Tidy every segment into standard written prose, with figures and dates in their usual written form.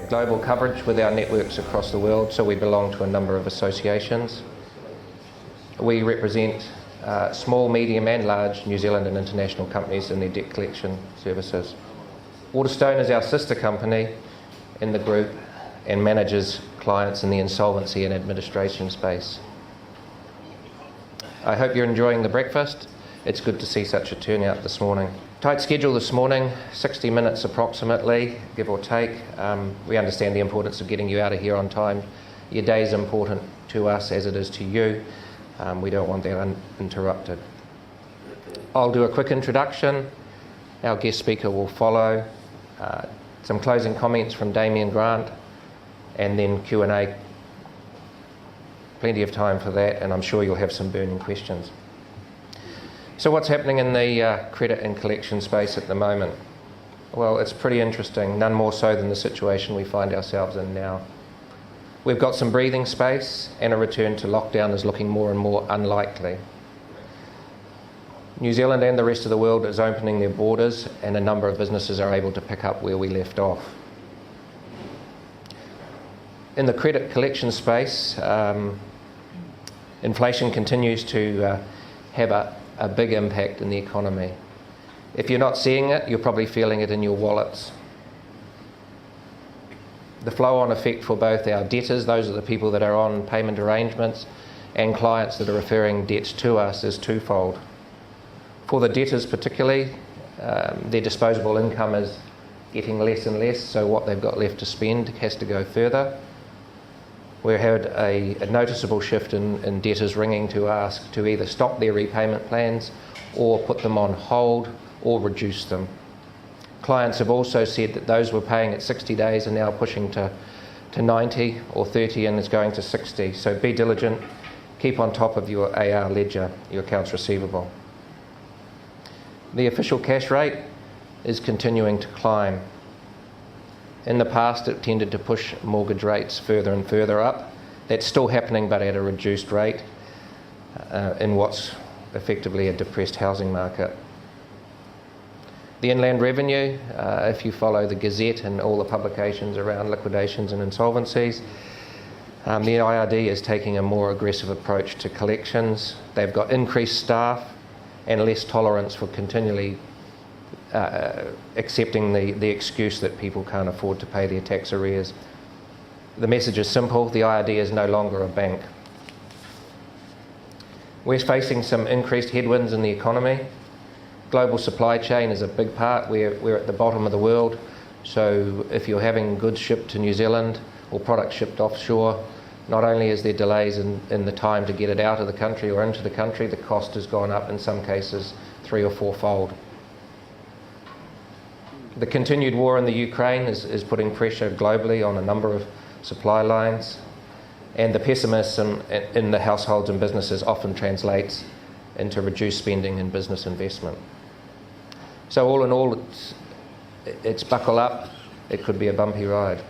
have global coverage with our networks across the world, so we belong to a number of associations. We represent small, medium and large New Zealand and international companies in their debt collection services. Waterstone is our sister company in the group and manages clients in the insolvency and administration space. I hope you're enjoying the breakfast. It's good to see such a turnout this morning. Tight schedule this morning, 60 minutes approximately, give or take. We understand the importance of getting you out of here on time. Your day is important to us as it is to you. We don't want that uninterrupted. I'll do a quick introduction. Our guest speaker will follow. Some closing comments from Damien Grant, and then Q&A. Plenty of time for that, and I'm sure you'll have some burning questions. So what's happening in the credit and collection space at the moment? Well, it's pretty interesting, none more so than the situation we find ourselves in now. We've got some breathing space, and a return to lockdown is looking more and more unlikely. New Zealand and the rest of the world is opening their borders, and a number of businesses are able to pick up where we left off. In the credit collection space, inflation continues to have a big impact in the economy. If you're not seeing it, you're probably feeling it in your wallets. The flow-on effect for both our debtors, those are the people that are on payment arrangements, and clients that are referring debts to us, is twofold. For the debtors particularly, their disposable income is getting less and less, so what they've got left to spend has to go further. We've had a noticeable shift in debtors ringing to ask to either stop their repayment plans or put them on hold or reduce them. Clients have also said that those who were paying at 60 days are now pushing to 90 or 30, and it's going to 60. So be diligent, keep on top of your AR ledger, your accounts receivable. The official cash rate is continuing to climb. In the past, it tended to push mortgage rates further and further up. That's still happening, but at a reduced rate in what's effectively a depressed housing market. The inland revenue, if you follow the Gazette and all the publications around liquidations and insolvencies, the IRD is taking a more aggressive approach to collections. They've got increased staff and less tolerance for continually accepting the excuse that people can't afford to pay their tax arrears. The message is simple: the IRD is no longer a bank. We're facing some increased headwinds in the economy. Global supply chain is a big part. We're at the bottom of the world, so if you're having goods shipped to New Zealand or products shipped offshore, not only is there delays in the time to get it out of the country or into the country, the cost has gone up in some cases 3 or 4-fold. The continued war in the Ukraine is putting pressure globally on a number of supply lines, and the pessimism in the households and businesses often translates into reduced spending and business investment. So all in all, it's buckle up. It could be a bumpy ride.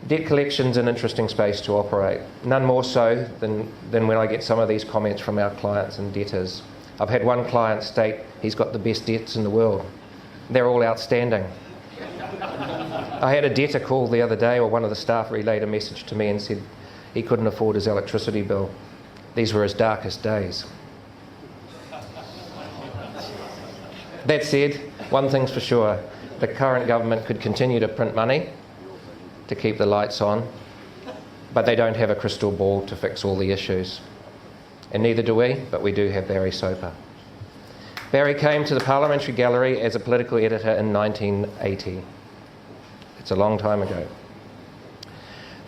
Debt collection's an interesting space to operate, none more so than when I get some of these comments from our clients and debtors. I've had one client state he's got the best debts in the world. They're all outstanding. I had a debtor call the other day, or one of the staff relayed a message to me and said he couldn't afford his electricity bill. These were his darkest days. That said, one thing's for sure, the current government could continue to print money to keep the lights on, but they don't have a crystal ball to fix all the issues. And neither do we, but we do have Barry Soper. Barry came to the Parliamentary Gallery as a political editor in 1980. It's a long time ago.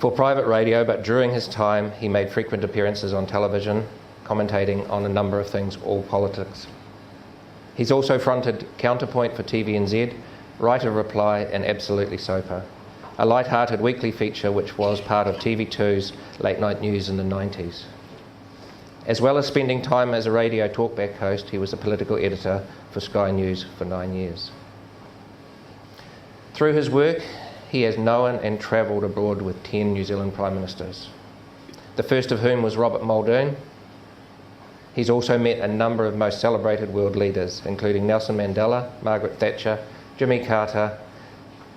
For private radio, but during his time, he made frequent appearances on television, commentating on a number of things, all politics. He's also fronted Counterpoint for TVNZ, Right of Reply, and Absolutely Soper, a light-hearted weekly feature which was part of TV2's late night news in the 90s. As well as spending time as a radio talkback host, he was a political editor for Sky News for 9 years. Through his work, he has known and travelled abroad with 10 New Zealand Prime Ministers, the first of whom was Robert Muldoon. He's also met a number of most celebrated world leaders, including Nelson Mandela, Margaret Thatcher, Jimmy Carter,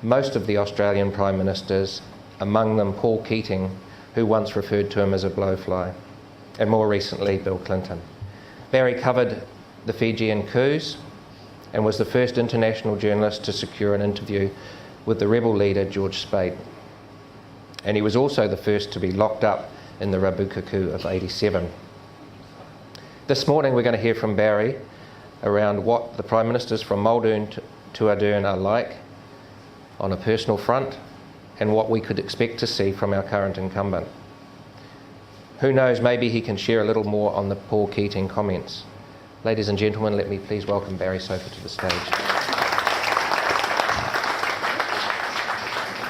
most of the Australian Prime Ministers, among them Paul Keating, who once referred to him as a blowfly, and more recently Bill Clinton. Barry covered the Fijian coups and was the first international journalist to secure an interview with the rebel leader George Speight. And he was also the first to be locked up in the Rabuka coup of '87. This morning we're going to hear from Barry around what the Prime Ministers from Muldoon to Ardern are like on a personal front and what we could expect to see from our current incumbent. Who knows, maybe he can share a little more on the Paul Keating comments. Ladies and gentlemen, let me please welcome Barry Soper to the stage.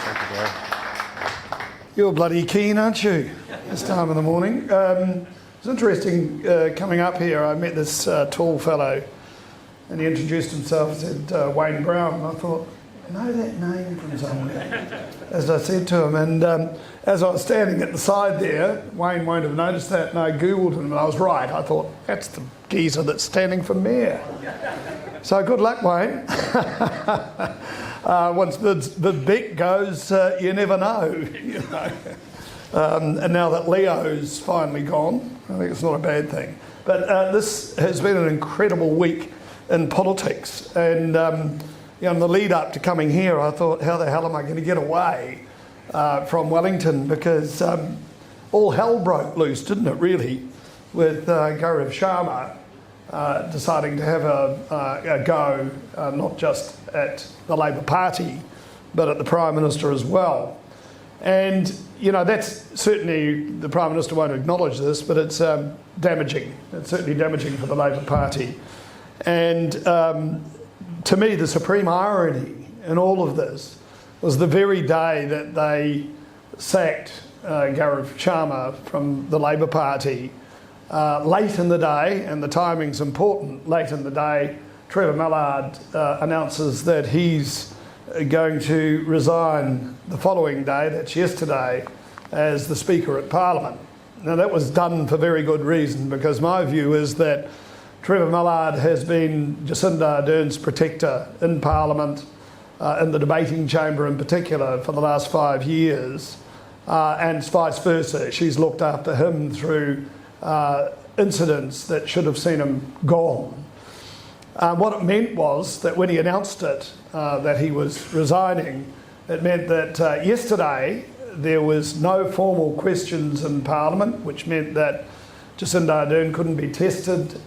Thank you, Barry. You're bloody keen, aren't you, this time of the morning? It's interesting coming up here. I met this tall fellow and he introduced himself and said, Wayne Brown, and I thought, I know that name from somewhere, as I said to him. And as I was standing at the side there, Wayne won't have noticed that, and I Googled him, and I was right. I thought, that's the geezer that's standing for mayor. So good luck, Wayne. Once the bet goes, you never know. You know. And now that Leo's finally gone, I think it's not a bad thing. But this has been an incredible week in politics. And in the lead up to coming here, I thought, how the hell am I going to get away from Wellington? Because all hell broke loose, didn't it, really, with Gaurav Sharma deciding to have a go, not just at the Labor Party, but at the Prime Minister as well. And, you know, that's certainly, the Prime Minister won't acknowledge this, but it's damaging. It's certainly damaging for the Labor Party. And to me, the supreme irony in all of this was the very day that they sacked Gaurav Sharma from the Labor Party. Late in the day, and the timing's important, late in the day, Trevor Mallard announces that he's going to resign the following day, that's yesterday, as the Speaker at Parliament. Now that was done for very good reason, because my view is that Trevor Mallard has been Jacinda Ardern's protector in Parliament, in the debating chamber in particular, for the last 5 years, and vice versa. She's looked after him through incidents that should have seen him gone. What it meant was that when he announced it, that he was resigning, it meant that yesterday there was no formal questions in Parliament, which meant that Jacinda Ardern couldn't be tested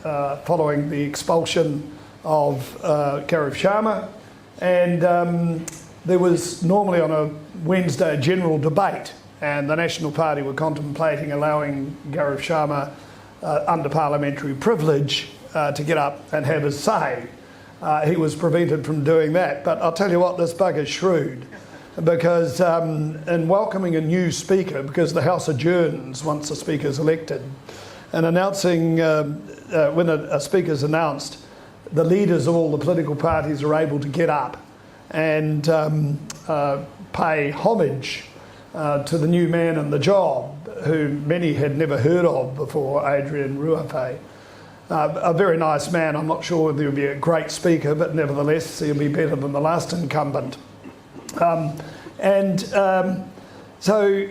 following the expulsion of Gaurav Sharma. And there was normally on a Wednesday a general debate, and the National Party were contemplating allowing Gaurav Sharma under parliamentary privilege to get up and have his say. He was prevented from doing that. But I'll tell you what, this bugger's shrewd, because in welcoming a new speaker, because the House adjourns once the speaker's elected, and announcing, when a speaker's announced, the leaders of all the political parties are able to get up and pay homage to the new man in the job, who many had never heard of before, Ardern Ruafe. A very nice man. I'm not sure whether he'll be a great speaker, but nevertheless he'll be better than the last incumbent. So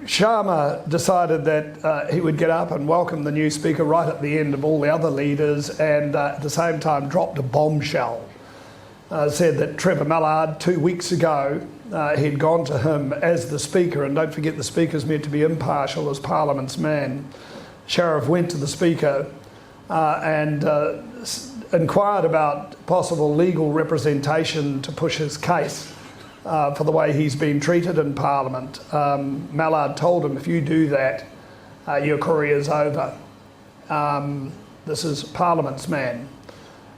Sharma decided that he would get up and welcome the new speaker right at the end of all the other leaders, and at the same time dropped a bombshell. Said that Trevor Mallard 2 weeks ago, he'd gone to him as the speaker, and don't forget the speaker's meant to be impartial as Parliament's man. Sheriff went to the speaker and inquired about possible legal representation to push his case for the way he's been treated in Parliament. Mallard told him, if you do that, your career's over. This is Parliament's man.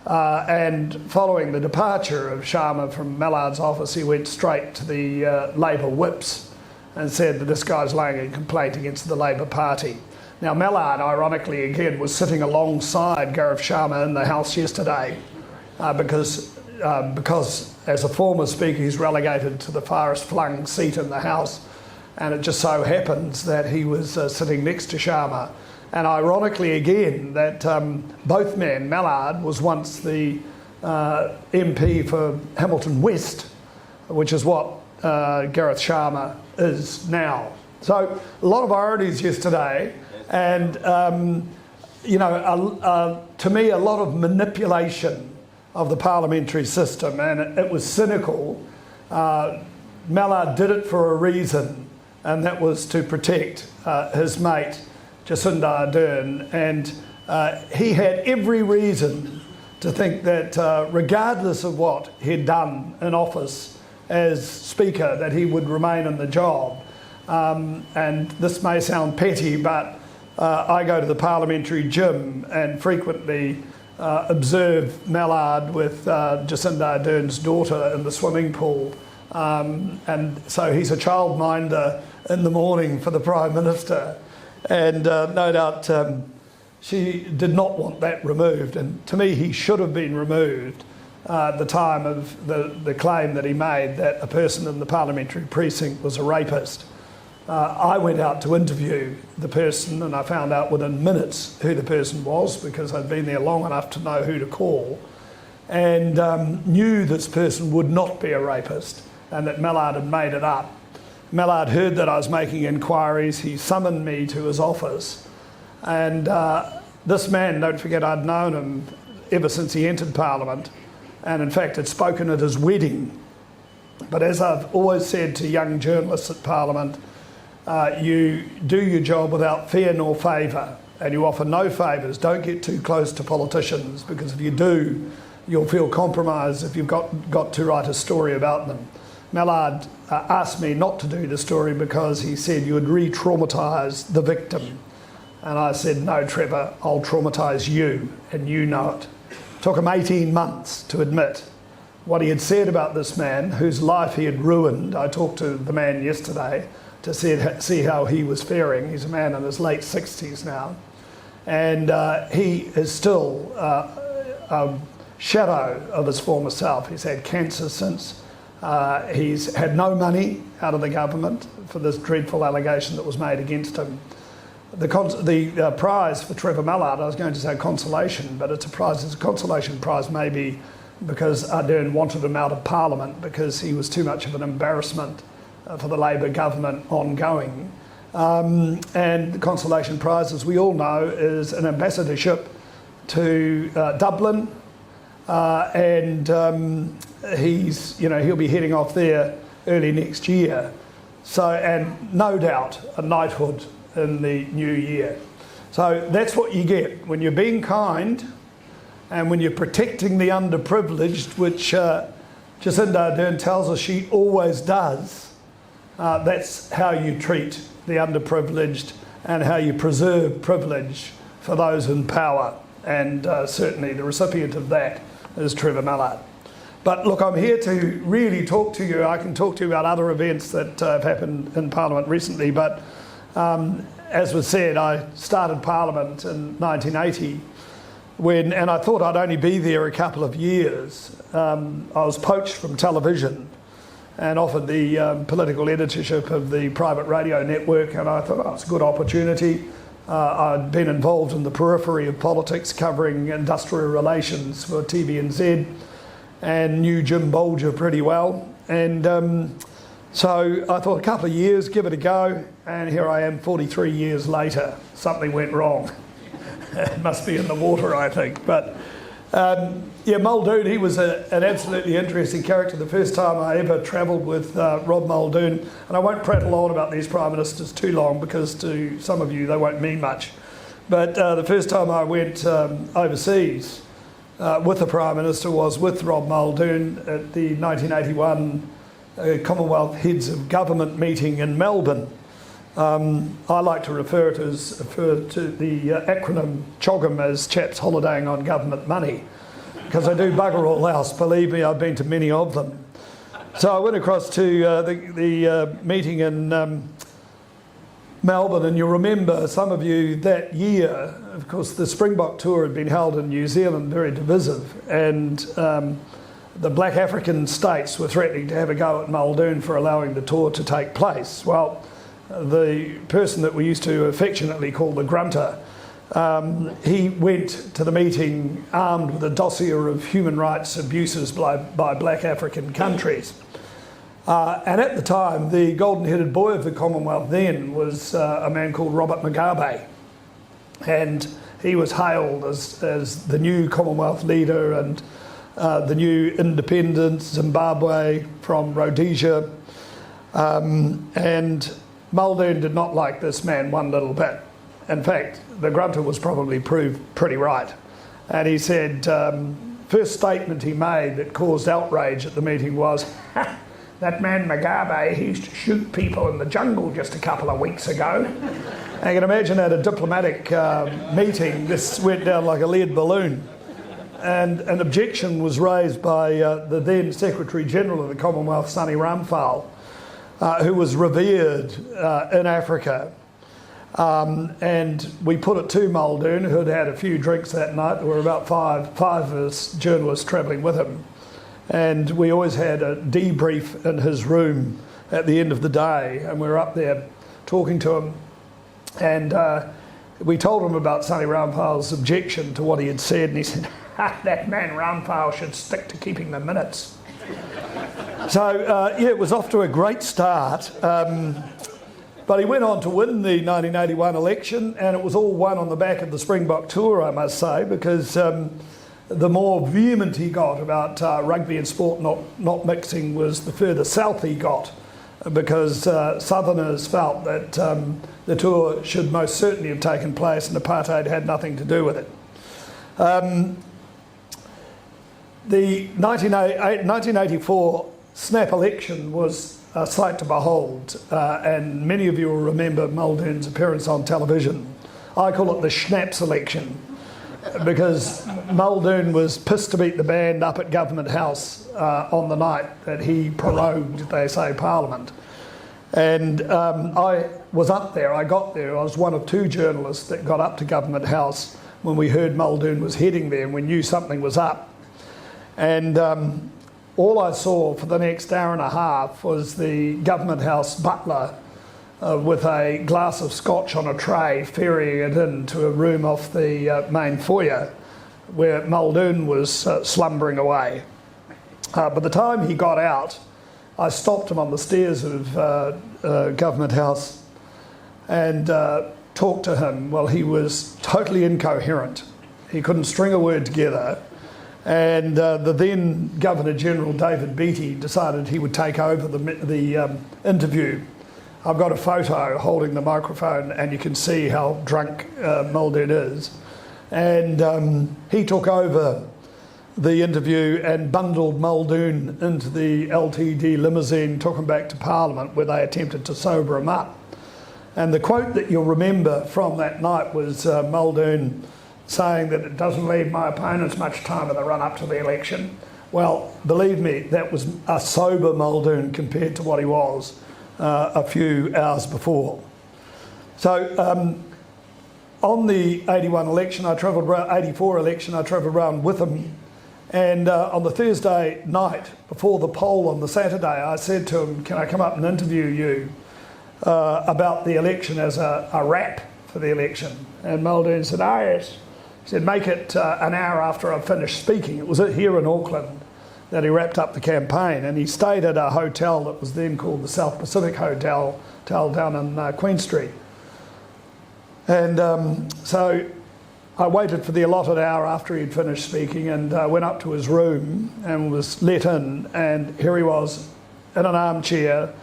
And following the departure of Sharma from Mallard's office, he went straight to the Labor whips and said that this guy's laying a complaint against the Labor Party. Now Mallard, ironically again, was sitting alongside Gaurav Sharma in the House yesterday because as a former Speaker he's relegated to the farthest flung seat in the House, and it just so happens that he was sitting next to Sharma. And ironically again, that both men, Mallard was once the MP for Hamilton West, which is what Gareth Sharma is now. So a lot of ironies yesterday, and to me a lot of manipulation of the parliamentary system, and it was cynical. Mallard did it for a reason, and that was to protect his mate Jacinda Ardern, and he had every reason to think that regardless of what he'd done in office as Speaker, that he would remain in the job. And this may sound petty, but I go to the parliamentary gym and frequently observe Mallard with Jacinda Ardern's daughter in the swimming pool. And so he's a childminder in the morning for the Prime Minister. And no doubt she did not want that removed. And to me, he should have been removed at the time of the claim that he made that a person in the parliamentary precinct was a rapist. I went out to interview the person, and I found out within minutes who the person was because I'd been there long enough to know who to call, and knew this person would not be a rapist and that Mallard had made it up. Mallard heard that I was making inquiries. He summoned me to his office, and this man, don't forget, I'd known him ever since he entered Parliament, and in fact had spoken at his wedding. But as I've always said to young journalists at Parliament, you do your job without fear nor favour, and you offer no favours. Don't get too close to politicians, because if you do, you'll feel compromised if you've got to write a story about them. Mallard asked me not to do the story because he said you would re-traumatise the victim. And I said, no, Trevor, I'll traumatise you, and you know it. Took him 18 months to admit what he had said about this man, whose life he had ruined. I talked to the man yesterday to see how he was faring. He's a man in his late 60s now. And he is still a shadow of his former self. He's had cancer since. He's had no money out of the government for this dreadful allegation that was made against him. The prize for Trevor Mallard, I was going to say consolation, but it's a prize. It's a consolation prize maybe because Ardern wanted him out of Parliament because he was too much of an embarrassment for the Labor government ongoing. And the consolation prize, as we all know, is an ambassadorship to Dublin, and he'll be heading off there early next year. So, and no doubt a knighthood in the new year. So that's what you get when you're being kind and when you're protecting the underprivileged, which Jacinda Ardern tells us she always does. That's how you treat the underprivileged and how you preserve privilege for those in power. And certainly the recipient of that is Trevor Mallard. But look, I'm here to really talk to you. I can talk to you about other events that have happened in Parliament recently, but as was said, I started Parliament in 1980 and I thought I'd only be there a couple of years. I was poached from television and offered the political editorship of the private radio network, and I thought, oh, it's a good opportunity. I'd been involved in the periphery of politics, covering industrial relations for TVNZ, and knew Jim Bolger pretty well. And so I thought a couple of years, give it a go, and here I am 43 years later. Something went wrong. It must be in the water, I think. But Muldoon, he was an absolutely interesting character. The first time I ever travelled with Rob Muldoon, and I won't prattle on about these Prime Ministers too long because to some of you they won't mean much. But the first time I went overseas with the Prime Minister was with Rob Muldoon at the 1981 Commonwealth Heads of Government meeting in Melbourne. I like to refer to the acronym CHOGM as chaps holidaying on government money, because I do bugger all else. Believe me, I've been to many of them. So I went across to the meeting in Melbourne, and you'll remember, some of you, that year, of course, the Springbok tour had been held in New Zealand, very divisive, and the black African states were threatening to have a go at Muldoon for allowing the tour to take place. Well, the person that we used to affectionately call the grunter, he went to the meeting armed with a dossier of human rights abuses by black African countries. And at the time, the golden-headed boy of the Commonwealth then was a man called Robert Mugabe. And he was hailed as the new Commonwealth leader and the new independent Zimbabwe from Rhodesia. And Muldoon did not like this man one little bit. In fact, the grunter was probably proved pretty right. And he said, first statement he made that caused outrage at the meeting was, that man Mugabe, he used to shoot people in the jungle just a couple of weeks ago. And you can imagine at a diplomatic meeting, this went down like a lead balloon. And an objection was raised by the then Secretary General of the Commonwealth, Sonny Ramphal, who was revered in Africa. And we put it to Muldoon, who had had a few drinks that night. There were about five of us journalists travelling with him. And we always had a debrief in his room at the end of the day, and we were up there talking to him. And we told him about Sonny Ramphal's objection to what he had said, and he said, that man Ramphal should stick to keeping the minutes. So, it was off to a great start. But he went on to win the 1981 election, and it was all won on the back of the Springbok tour, I must say, because the more vehement he got about rugby and sport not mixing was the further south he got, because Southerners felt that the tour should most certainly have taken place and apartheid had nothing to do with it. The 1984 snap election was a sight to behold, and many of you will remember Muldoon's appearance on television. I call it the Schnaps election, because Muldoon was pissed to beat the band up at Government House on the night that he prorogued, they say, Parliament. And I was up there, I got there, I was one of two journalists that got up to Government House when we heard Muldoon was heading there, and we knew something was up. And all I saw for the next hour and a half was the Government House butler with a glass of scotch on a tray ferrying it into a room off the main foyer where Muldoon was slumbering away. By the time he got out, I stopped him on the stairs of Government House and talked to him. Well, he was totally incoherent. He couldn't string a word together. And the then Governor-General, David Beattie, decided he would take over the interview. I've got a photo holding the microphone, and you can see how drunk Muldoon is. And he took over the interview and bundled Muldoon into the LTD limousine, took him back to Parliament, where they attempted to sober him up. And the quote that you'll remember from that night was Muldoon saying that it doesn't leave my opponents much time in the run-up to the election. Well, believe me, that was a sober Muldoon compared to what he was a few hours before. So on the 81 election, I travelled around, 84 election, I travelled around with him. And on the Thursday night before the poll on the Saturday, I said to him, can I come up and interview you about the election as a wrap for the election? And Muldoon said, oh yes. He said, make it an hour after I finished speaking. It was here in Auckland that he wrapped up the campaign, and he stayed at a hotel that was then called the South Pacific Hotel down in Queen Street. And so I waited for the allotted hour after he'd finished speaking and went up to his room and was let in, and here he was in an armchair.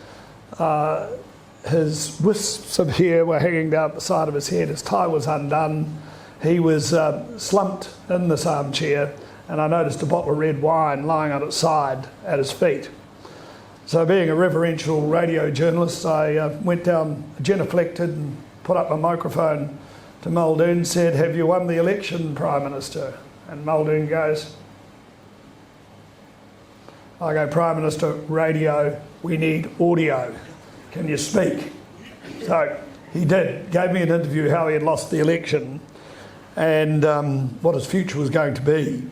His wisps of hair were hanging down the side of his head, his tie was undone. He was slumped in this armchair, and I noticed a bottle of red wine lying on its side at his feet. So being a reverential radio journalist, I went down genuflected and put up my microphone to Muldoon and said, have you won the election, Prime Minister? And Muldoon goes, I go, Prime Minister, radio, we need audio. Can you speak? So he did, gave me an interview how he had lost the election and what his future was going to be.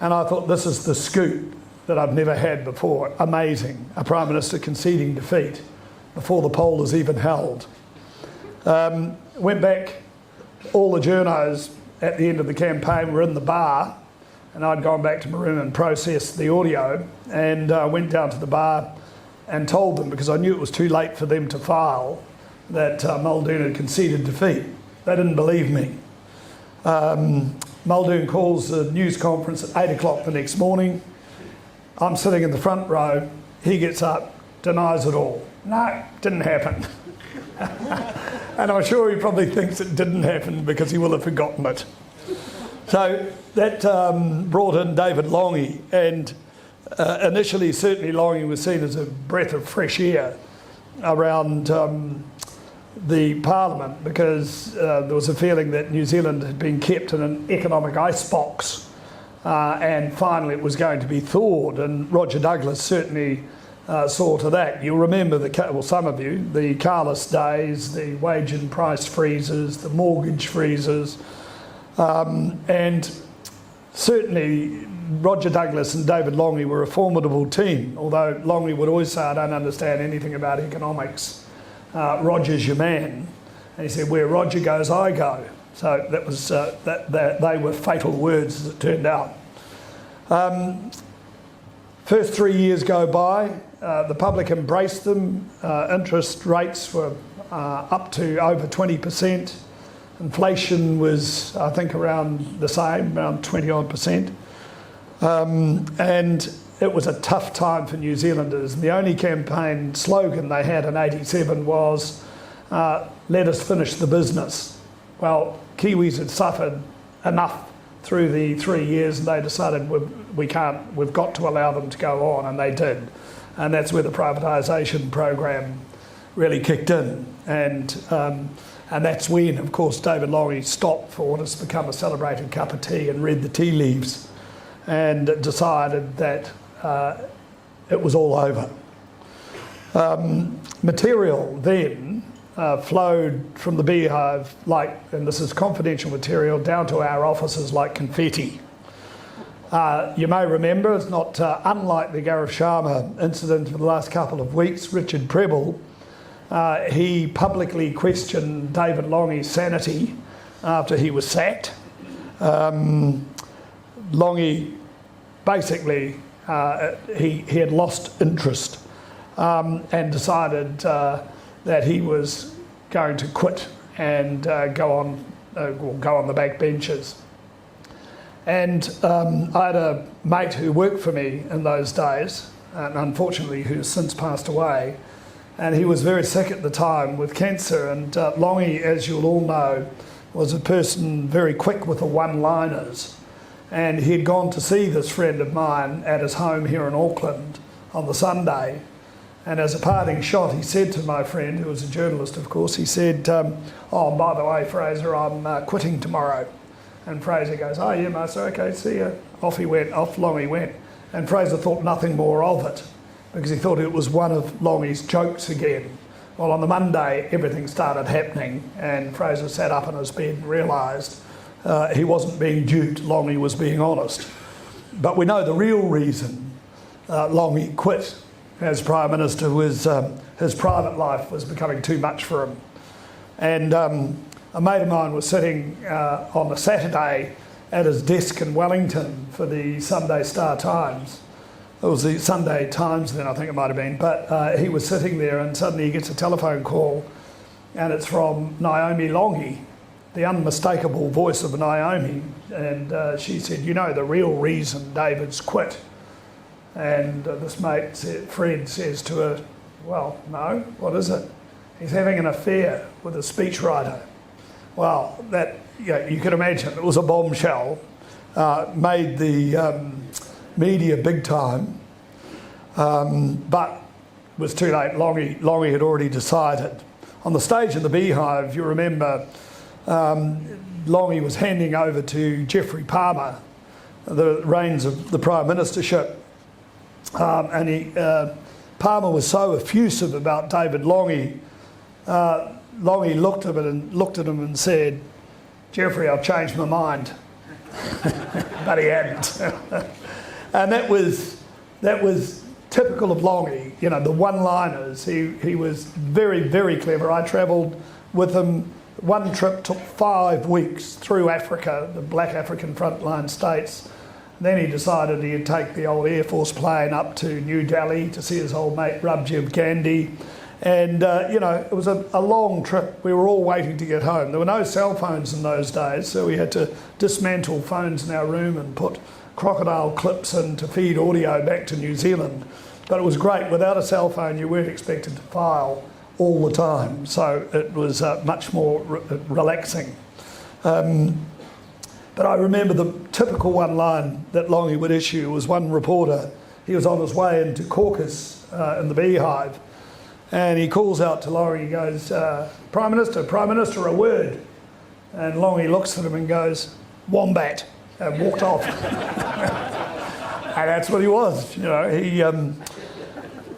And I thought, this is the scoop that I've never had before. Amazing, a Prime Minister conceding defeat before the poll is even held. Went back, all the journos at the end of the campaign were in the bar, and I'd gone back to my room and processed the audio, and went down to the bar and told them, because I knew it was too late for them to file, that Muldoon had conceded defeat. They didn't believe me. Muldoon calls the news conference at 8 o'clock the next morning. I'm sitting in the front row. He gets up, denies it all. No, didn't happen. And I'm sure he probably thinks it didn't happen because he will have forgotten it. So that brought in David Longy, and initially certainly Longy was seen as a breath of fresh air around the Parliament, because there was a feeling that New Zealand had been kept in an economic icebox, and finally it was going to be thawed, and Roger Douglas certainly saw to that. You'll remember, some of you, the Carless days, the wage and price freezes, the mortgage freezes, and certainly Roger Douglas and David Longy were a formidable team, although Longy would always say, I don't understand anything about economics. Roger's your man. And he said, where Roger goes, I go. So that was they were fatal words, as it turned out. First 3 years go by, the public embraced them. Interest rates were up to over 20%. Inflation was, I think, around the same, around 20-odd%. And it was a tough time for New Zealanders. And the only campaign slogan they had in '87 was, let us finish the business. Well, Kiwis had suffered enough through the 3 years, and they decided we've got to allow them to go on, and they did. And that's where the privatisation program really kicked in. And that's when, of course, David Longy stopped for what has become a celebrated cup of tea and read the tea leaves and decided that it was all over. Material then flowed from the beehive, and this is confidential material, down to our offices like confetti. You may remember, it's not unlike the Gareth Sharma incident of the last couple of weeks. Richard Prebble, he publicly questioned David Longy's sanity after he was sacked. Longy basically, he had lost interest and decided that he was going to quit and go on the back benches. And I had a mate who worked for me in those days, and unfortunately who's since passed away, and he was very sick at the time with cancer. And Longy, as you'll all know, was a person very quick with the one-liners. And he had gone to see this friend of mine at his home here in Auckland on the Sunday. And as a parting shot, he said to my friend, who was a journalist, of course, he said, oh, by the way, Fraser, I'm quitting tomorrow. And Fraser goes, oh, yeah, master, okay, see you. Off Longy went. And Fraser thought nothing more of it, because he thought it was one of Longy's jokes again. Well, on the Monday, everything started happening, and Fraser sat up in his bed and realised he wasn't being duped, Longy was being honest. But we know the real reason Longy quit as Prime Minister was his private life was becoming too much for him. And a mate of mine was sitting on a Saturday at his desk in Wellington for the Sunday Star Times. It was the Sunday Times then, I think it might have been. But he was sitting there, and suddenly he gets a telephone call, and it's from Naomi Longy, the unmistakable voice of Naomi. And she said, you know the real reason David's quit? And this mate, Fred, says to her, well, no, what is it? He's having an affair with a speechwriter. Well, that, you can imagine, it was a bombshell, made the media big time, but was too late. Longy had already decided. On the stage in the Beehive, you remember, Longy was handing over to Geoffrey Palmer the reins of the Prime Ministership, and Palmer was so effusive about David Longy. Longy looked at him and said, Geoffrey, I've changed my mind. But he hadn't. And that was typical of Longy, the one-liners. He was very, very clever. I travelled with him. One trip took 5 weeks through Africa, the black African frontline states, Then he decided he'd take the old Air Force plane up to New Delhi to see his old mate Rajiv Gandhi. And, it was a long trip. We were all waiting to get home. There were no cell phones in those days, so we had to dismantle phones in our room and put crocodile clips in to feed audio back to New Zealand. But it was great. Without a cell phone, you weren't expected to file all the time. So it was much more relaxing. But I remember the typical one line that Longy would issue was one reporter. He was on his way into caucus in the Beehive, and he calls out to Longy, he goes, Prime Minister, a word. And Longy looks at him and goes, wombat, and walked off. And that's what he was,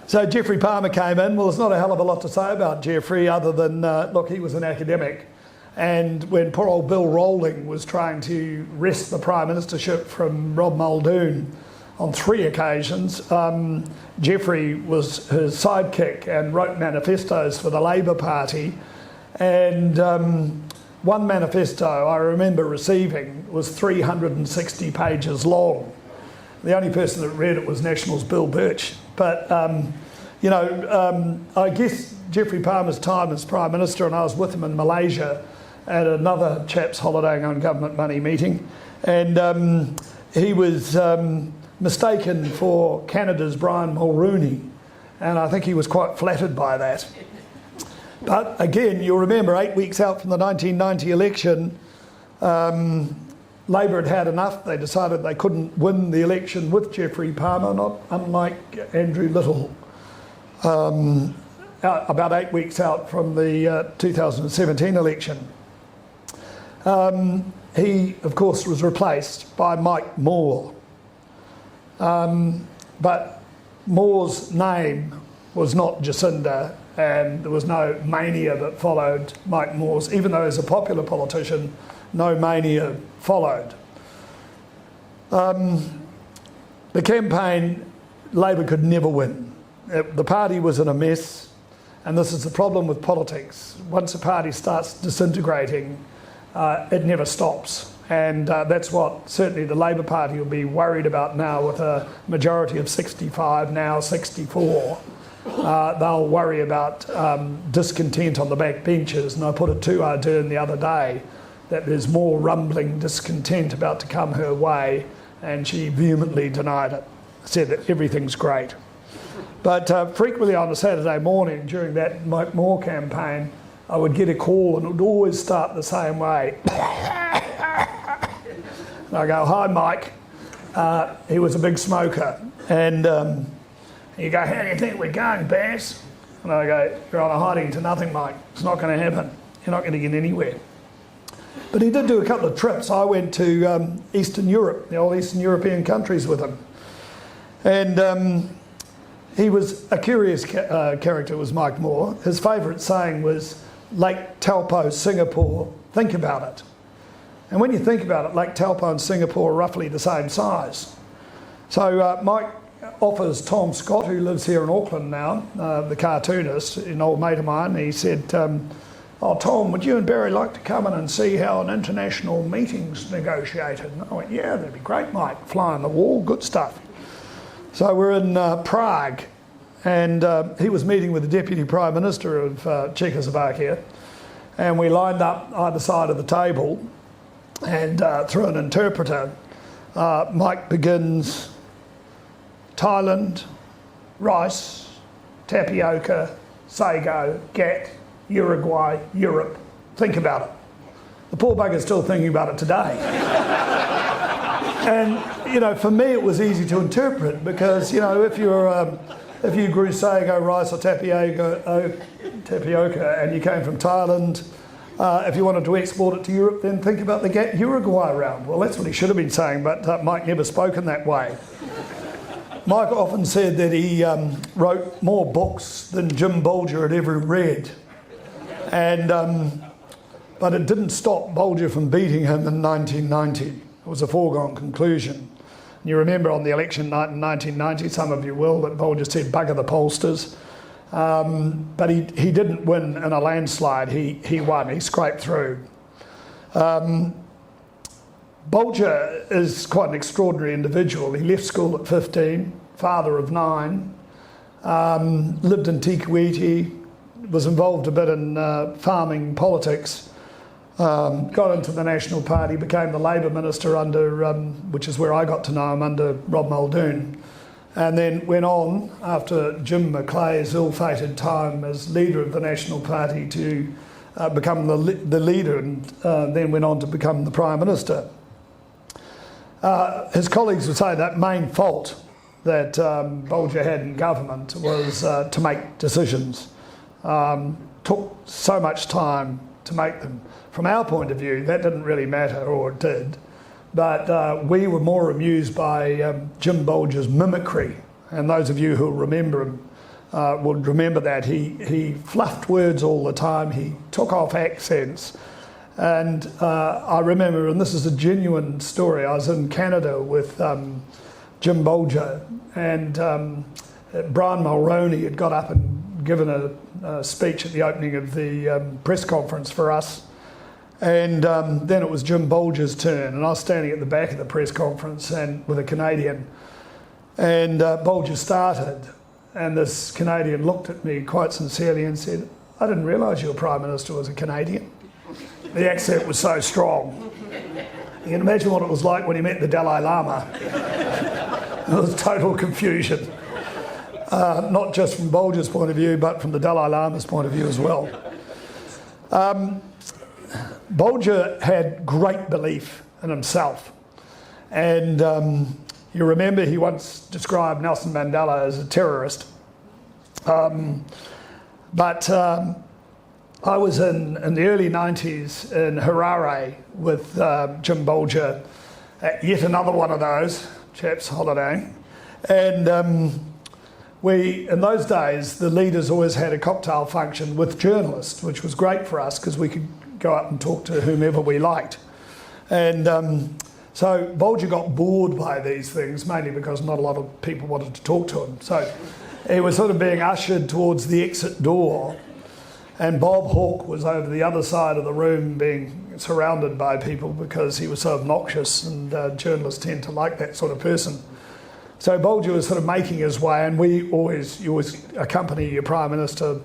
So Geoffrey Palmer came in. Well, there's not a hell of a lot to say about Geoffrey other than, he was an academic. And when poor old Bill Rowling was trying to wrest the Prime Ministership from Rob Muldoon on 3 occasions, Geoffrey was his sidekick and wrote manifestos for the Labour Party. And one manifesto I remember receiving was 360 pages long. The only person that read it was National's Bill Birch. But, I guess Geoffrey Palmer's time as Prime Minister, and I was with him in Malaysia at another chap's holidaying on government money meeting, and he was mistaken for Canada's Brian Mulrooney, and I think he was quite flattered by that. But again, you'll remember 8 weeks out from the 1990 election, Labor had had enough. They decided they couldn't win the election with Geoffrey Palmer, not unlike Andrew Little. About 8 weeks out from the 2017 election. He, of course, was replaced by Mike Moore. But Moore's name was not Jacinda, and there was no mania that followed Mike Moore's. Even though he's a popular politician, no mania followed. The campaign, Labor could never win. The party was in a mess, and this is the problem with politics. Once a party starts disintegrating, it never stops. And that's what certainly the Labor Party will be worried about now with a majority of 65, now 64. They'll worry about discontent on the back benches. And I put it to Ardern the other day that there's more rumbling discontent about to come her way, and she vehemently denied it, said that everything's great. But frequently on a Saturday morning during that Mike Moore campaign, I would get a call and it would always start the same way. And I go, hi Mike. He was a big smoker. And you go, how do you think we're going, Bass? And I go, you're on a hiding to nothing, Mike. It's not going to happen. You're not going to get anywhere. But he did do a couple of trips. I went to Eastern Europe, the old Eastern European countries with him. And he was a curious character, was Mike Moore. His favourite saying was, Lake Taupo, Singapore, think about it. And when you think about it, Lake Taupo and Singapore are roughly the same size. So Mike offers Tom Scott, who lives here in Auckland now, the cartoonist, an old mate of mine, he said, oh Tom, would you and Barry like to come in and see how an international meeting's negotiated? And I went, yeah, that'd be great, Mike. Fly on the wall, good stuff. So we're in Prague, and he was meeting with the Deputy Prime Minister of Czechoslovakia, and we lined up either side of the table, and through an interpreter, Mike begins, Thailand, rice, tapioca, sago, gat, Uruguay, Europe. Think about it. The poor bugger's still thinking about it today. And, for me it was easy to interpret because, if you grew sago, rice or tapioca and you came from Thailand, if you wanted to export it to Europe, then think about the gat Uruguay round. Well, that's what he should have been saying, but Mike never spoke in that way. Mike often said that he wrote more books than Jim Bolger had ever read. But it didn't stop Bolger from beating him in 1990. It was a foregone conclusion. And you remember on the election night in 1990, some of you will, that Bolger said, bugger the pollsters. But he didn't win in a landslide. He won. He scraped through. Bolger is quite an extraordinary individual. He left school at 15, father of 9, lived in Te Kuiti, was involved a bit in farming politics, got into the National Party, became the Labour Minister under, which is where I got to know him, under Rob Muldoon, and then went on, after Jim Macleay's ill-fated time as leader of the National Party, to become the leader, and then went on to become the Prime Minister. His colleagues would say that main fault that Bolger had in government was to make decisions. Took so much time to make them. From our point of view, that didn't really matter, or it did, but we were more amused by Jim Bolger's mimicry, and those of you who remember him would remember that. He fluffed words all the time, he took off accents, and I remember, and this is a genuine story, I was in Canada with Jim Bolger, and Brian Mulroney had got up and given a speech at the opening of the press conference for us, and then it was Jim Bolger's turn, and I was standing at the back of the press conference and with a Canadian, and Bolger started, and this Canadian looked at me quite sincerely and said, "I didn't realise your Prime Minister was a Canadian." The accent was so strong. You can imagine what it was like when he met the Dalai Lama. There was total confusion. Not just from Bolger's point of view, but from the Dalai Lama's point of view as well. Bolger had great belief in himself. And you remember he once described Nelson Mandela as a terrorist. But I was in the early 90s in Harare with Jim Bolger, at yet another one of those chaps holidaying. And in those days, the leaders always had a cocktail function with journalists, which was great for us because we could go up and talk to whomever we liked. And so Bolger got bored by these things, mainly because not a lot of people wanted to talk to him. So he was sort of being ushered towards the exit door, and Bob Hawke was over the other side of the room being surrounded by people because he was so obnoxious, and journalists tend to like that sort of person. So Bolger was sort of making his way, and you always accompany your Prime Minister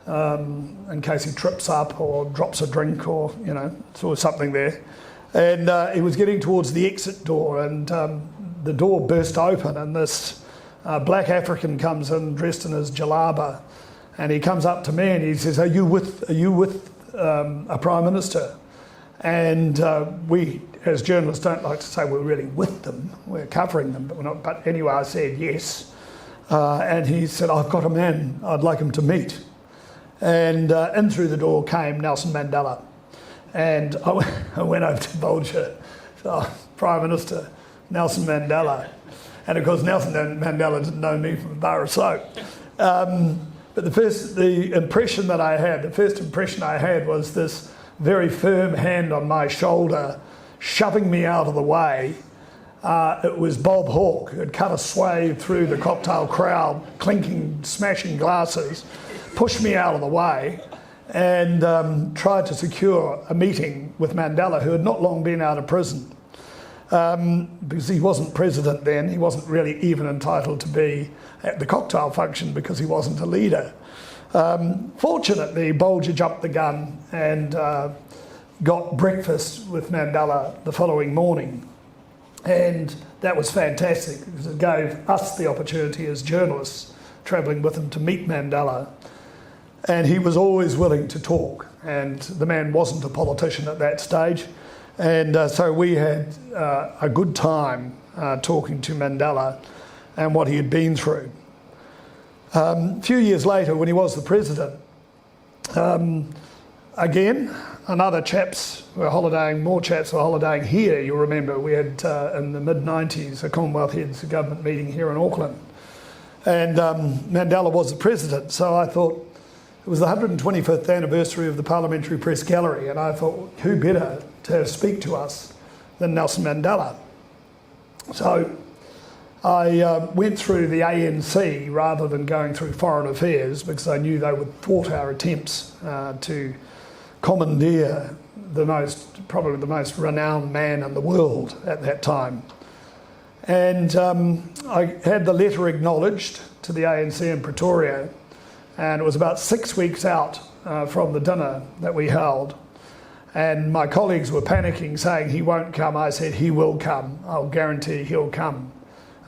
in case he trips up or drops a drink or, sort of something there. And he was getting towards the exit door, and the door burst open, and this black African comes in dressed in his jalaba, and he comes up to me and he says, "Are you with a Prime Minister?" And we, as journalists, don't like to say we're really with them. We're covering them, but we're not. But anyway, I said yes. And he said, "I've got a man I'd like him to meet." And in through the door came Nelson Mandela. And I went over to Bolger, Prime Minister Nelson Mandela. And of course, Nelson Mandela didn't know me from a bar of soap. But the first impression I had was this very firm hand on my shoulder, shoving me out of the way. It was Bob Hawke, who had cut a swathe through the cocktail crowd, clinking, smashing glasses, pushed me out of the way, and tried to secure a meeting with Mandela, who had not long been out of prison. Because he wasn't president then, he wasn't really even entitled to be at the cocktail function because he wasn't a leader. Fortunately, Bolger jumped the gun and got breakfast with Mandela the following morning. And that was fantastic because it gave us the opportunity as journalists travelling with him to meet Mandela. And he was always willing to talk, and the man wasn't a politician at that stage. And so we had a good time talking to Mandela and what he had been through. A few years later, when he was the president, again, more chaps were holidaying here. You'll remember we had, in the mid-90s, a Commonwealth Heads of Government meeting here in Auckland. And Mandela was the president, so I thought, it was the 125th anniversary of the Parliamentary Press Gallery, and I thought, who better to speak to us than Nelson Mandela? So I went through the ANC rather than going through Foreign Affairs because I knew they would thwart our attempts to commandeer probably the most renowned man in the world at that time. And I had the letter acknowledged to the ANC in Pretoria, and it was about 6 weeks out from the dinner that we held. And my colleagues were panicking, saying he won't come. I said he will come. I'll guarantee he'll come,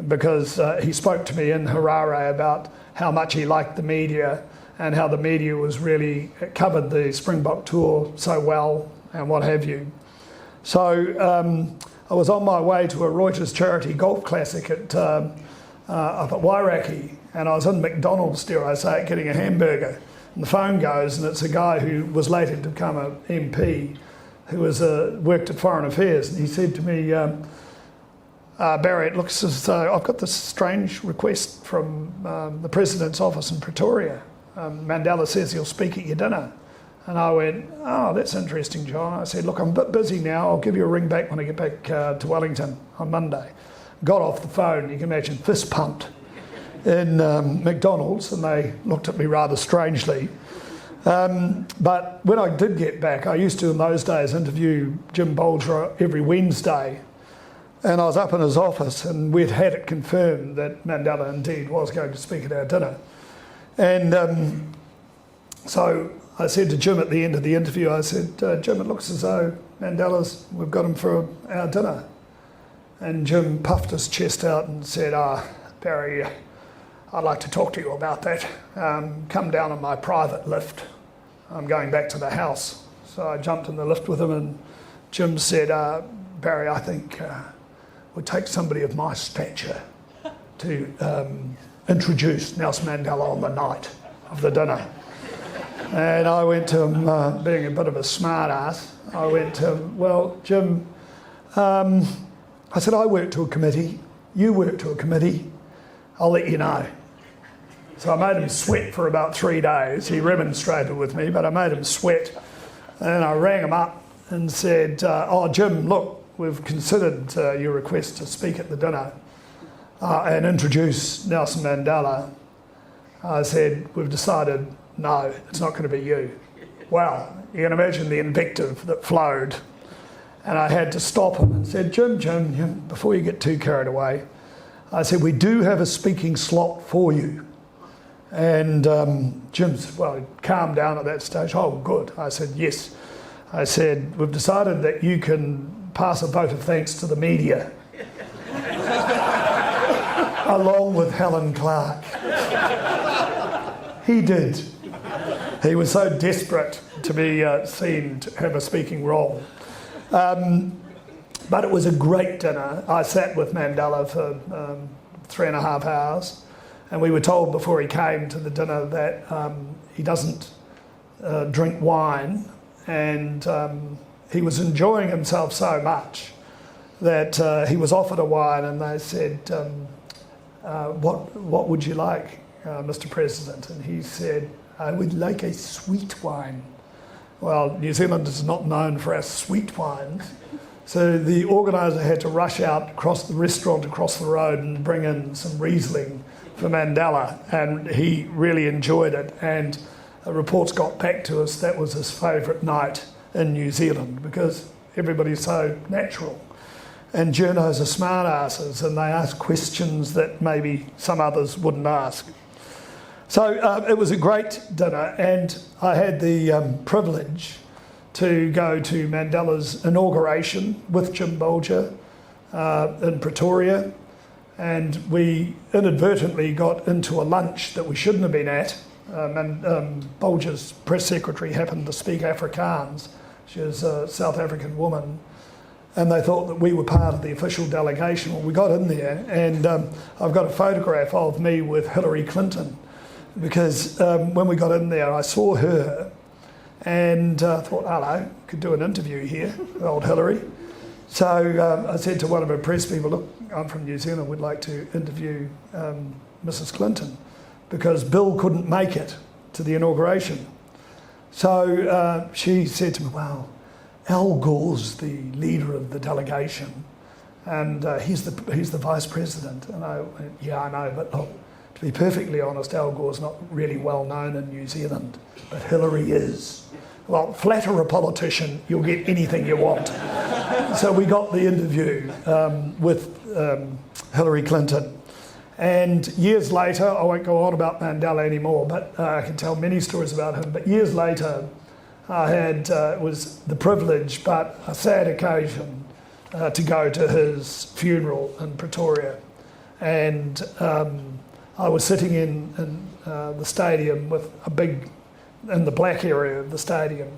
because he spoke to me in Harare about how much he liked the media and how the media was really covered the Springbok tour so well and what have you. So I was on my way to a Reuters charity golf classic up at Wairaki, and I was in McDonald's, dare I say it, getting a hamburger. And the phone goes, and it's a guy who was later to become an MP, who was worked at Foreign Affairs, and he said to me, Barry, it looks as though I've got this strange request from the President's office in Pretoria. Mandela says he'll speak at your dinner. And I went, oh, that's interesting, John. I said, look, I'm a bit busy now. I'll give you a ring back when I get back to Wellington on Monday. Got off the phone, you can imagine, fist pumped in McDonald's, and they looked at me rather strangely. But when I did get back, I used to in those days interview Jim Bolger every Wednesday, and I was up in his office, and we'd had it confirmed that Mandela indeed was going to speak at our dinner. And so I said to Jim at the end of the interview, I said, Jim, it looks as though we've got him for our dinner. And Jim puffed his chest out and said, Barry, I'd like to talk to you about that. Come down on my private lift. I'm going back to the house. So I jumped in the lift with him, and Jim said, Barry, I think it would take somebody of my stature to introduce Nelson Mandela on the night of the dinner. And I went to him, being a bit of a smart ass, I went to him, well, Jim, I said, I work to a committee, you work to a committee, I'll let you know. So I made him sweat for about 3 days. He remonstrated with me, but I made him sweat. And I rang him up and said, Jim, look, we've considered your request to speak at the dinner and introduce Nelson Mandela. I said, we've decided, no, it's not going to be you. Well, you can imagine the invective that flowed. And I had to stop him and said, Jim, before you get too carried away, I said, we do have a speaking slot for you. And Jim said, well, he calmed down at that stage. Oh, good. I said, yes. I said, we've decided that you can pass a vote of thanks to the media, along with Helen Clark. He did. He was so desperate to be seen to have a speaking role. But it was a great dinner. I sat with Mandela for 3.5 hours, and we were told before he came to the dinner that he doesn't drink wine, and he was enjoying himself so much that he was offered a wine, and they said, what would you like, Mr. President? And he said, I would like a sweet wine. Well, New Zealand is not known for our sweet wines. So the organiser had to rush out across the restaurant across the road and bring in some Riesling for Mandela, and he really enjoyed it. And reports got back to us that was his favourite night in New Zealand, because everybody's so natural. And journos are smart asses, and they ask questions that maybe some others wouldn't ask. So it was a great dinner, and I had the privilege to go to Mandela's inauguration with Jim Bolger in Pretoria, and we inadvertently got into a lunch that we shouldn't have been at. Bolger's press secretary happened to speak Afrikaans. She was a South African woman, and they thought that we were part of the official delegation. Well, we got in there, and I've got a photograph of me with Hillary Clinton, because when we got in there, I saw her and thought, hello, could do an interview here with old Hillary. So I said to one of her press people, look, I'm from New Zealand, we'd like to interview Mrs. Clinton, because Bill couldn't make it to the inauguration. So she said to me, well, Al Gore's the leader of the delegation, and he's the vice president. And I went, yeah, I know, but look, to be perfectly honest, Al Gore's not really well known in New Zealand, but Hillary is. well, flatter a politician, you'll get anything you want. So we got the interview with Hillary Clinton. And years later, I won't go on about Mandela anymore, but I can tell many stories about him. But years later, I had, it was the privilege, but a sad occasion, to go to his funeral in Pretoria. And I was sitting in the stadium with in the black area of the stadium.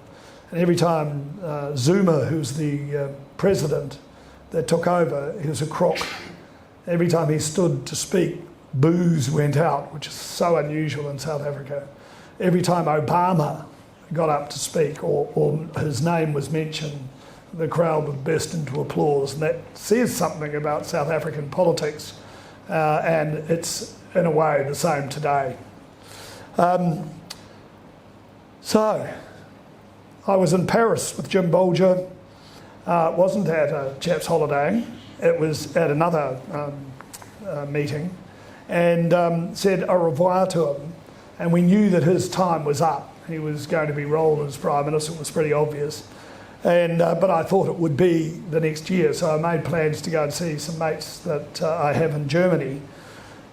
And every time Zuma, who's the president that took over, he was a crook. Every time he stood to speak, boos went out, which is so unusual in South Africa. Every time Obama got up to speak or his name was mentioned, the crowd would burst into applause. And that says something about South African politics. And it's, in a way, the same today. So, I was in Paris with Jim Bolger. It wasn't at a chap's holiday. It was at another meeting, and said au revoir to him. And we knew that his time was up. He was going to be rolled as Prime Minister. It was pretty obvious. And but I thought it would be the next year, so I made plans to go and see some mates that I have in Germany,